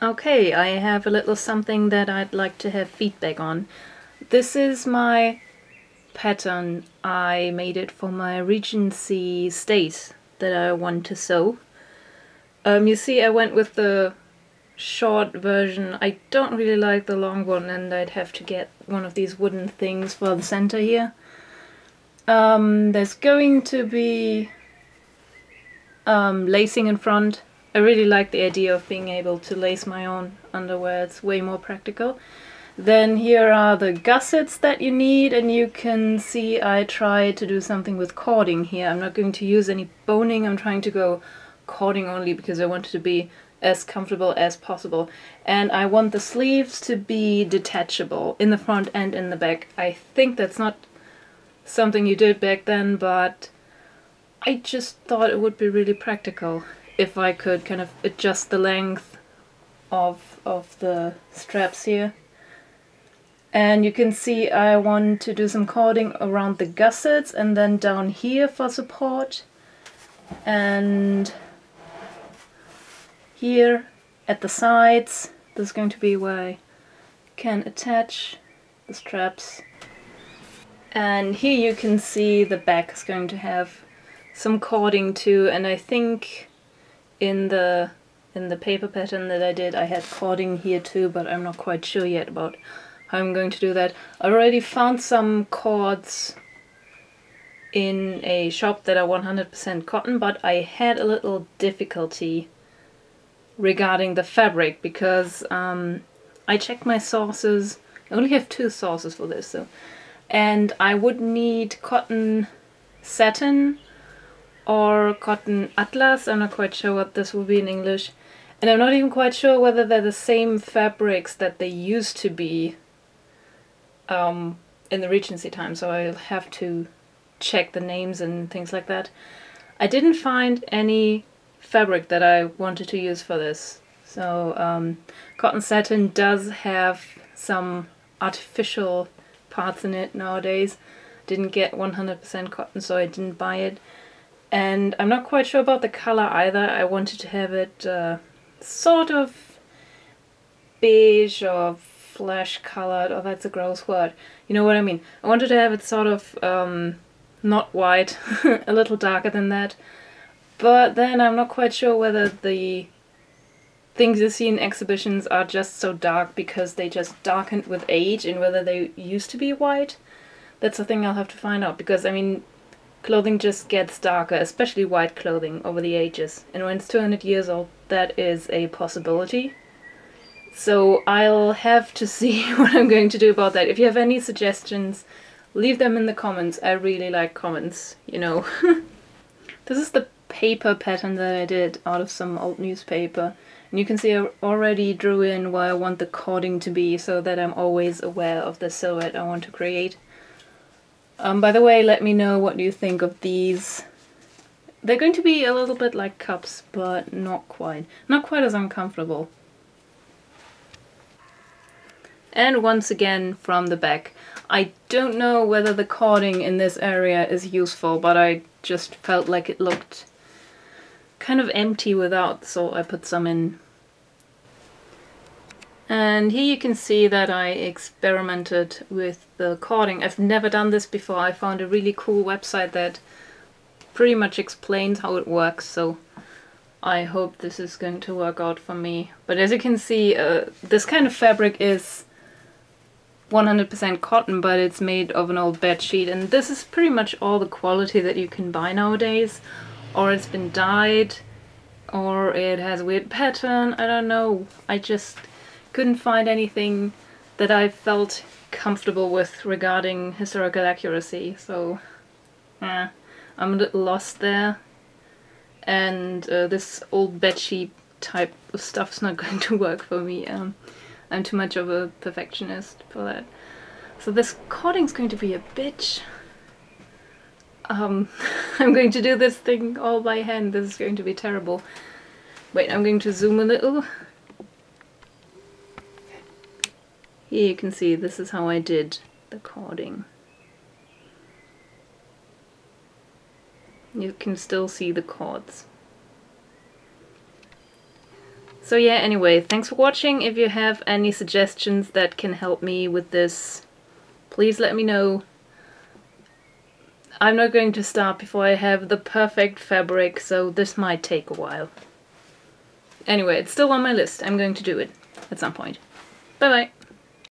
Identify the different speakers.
Speaker 1: Okay, I have a little something that I'd like to have feedback on. This is my pattern. I made it for my Regency-Stays that I want to sew. You see, I went with the short version. I don't really like the long one, and I'd have to get one of these wooden things for the center here. There's going to be lacing in front. I really like the idea of being able to lace my own underwear. It's way more practical. Then here are the gussets that you need, and you can see I tried to do something with cording here. I'm not going to use any boning. I'm trying to go cording only because I want it to be as comfortable as possible. And I want the sleeves to be detachable in the front and in the back. I think that's not something you did back then, but I just thought it would be really practical if I could kind of adjust the length of the straps here. And you can see I want to do some cording around the gussets and then down here for support. And here at the sides, this is going to be where I can attach the straps. And here you can see the back is going to have some cording too, and I think in the paper pattern that I did I had cording here too, but I'm not quite sure yet about how I'm going to do that. I already found some cords in a shop that are 100% cotton, but I had a little difficulty regarding the fabric because I checked my sources. I only have 2 sources for this, so, and I would need cotton satin or cotton atlas. I'm not quite sure what this will be in English, and I'm not even quite sure whether they're the same fabrics that they used to be in the Regency time, so I'll have to check the names and things like that. I didn't find any fabric that I wanted to use for this, so cotton satin does have some artificial parts in it nowadays. Didn't get 100% cotton, so I didn't buy it. And I'm not quite sure about the color either. I wanted to have it sort of beige or flesh colored. Oh, that's a gross word. You know what I mean. I wanted to have it sort of not white, a little darker than that. But then I'm not quite sure whether the things you see in exhibitions are just so dark because they just darkened with age, and whether they used to be white. That's the thing I'll have to find out, because I mean, clothing just gets darker, especially white clothing, over the ages. And when it's 200 years old, that is a possibility. So I'll have to see what I'm going to do about that. If you have any suggestions, leave them in the comments. I really like comments, you know. This is the paper pattern that I did out of some old newspaper. And you can see I already drew in where I want the cording to be, so that I'm always aware of the silhouette I want to create. By the way, let me know what you think of these. They're going to be a little bit like cups, but not quite. Not quite as uncomfortable. And once again from the back. I don't know whether the cording in this area is useful, but I just felt like it looked kind of empty without, so I put some in. And here you can see that I experimented with the cording. I've never done this before. I found a really cool website that pretty much explains how it works, so I hope this is going to work out for me. But as you can see, this kind of fabric is 100% cotton, but it's made of an old bed sheet, and this is pretty much all the quality that you can buy nowadays. Or it's been dyed, or it has a weird pattern, I don't know. I just couldn't find anything that I felt comfortable with regarding historical accuracy, so I'm a little lost there. And this old bedsheet type of stuff's not going to work for me. I'm too much of a perfectionist for that. So this cording's going to be a bitch. I'm going to do this thing all by hand. This is going to be terrible. Wait, I'm going to zoom a little. Here you can see this is how I did the cording. You can still see the cords. So yeah, anyway, thanks for watching. If you have any suggestions that can help me with this, please let me know. I'm not going to start before I have the perfect fabric, so this might take a while. Anyway, it's still on my list. I'm going to do it at some point. Bye bye!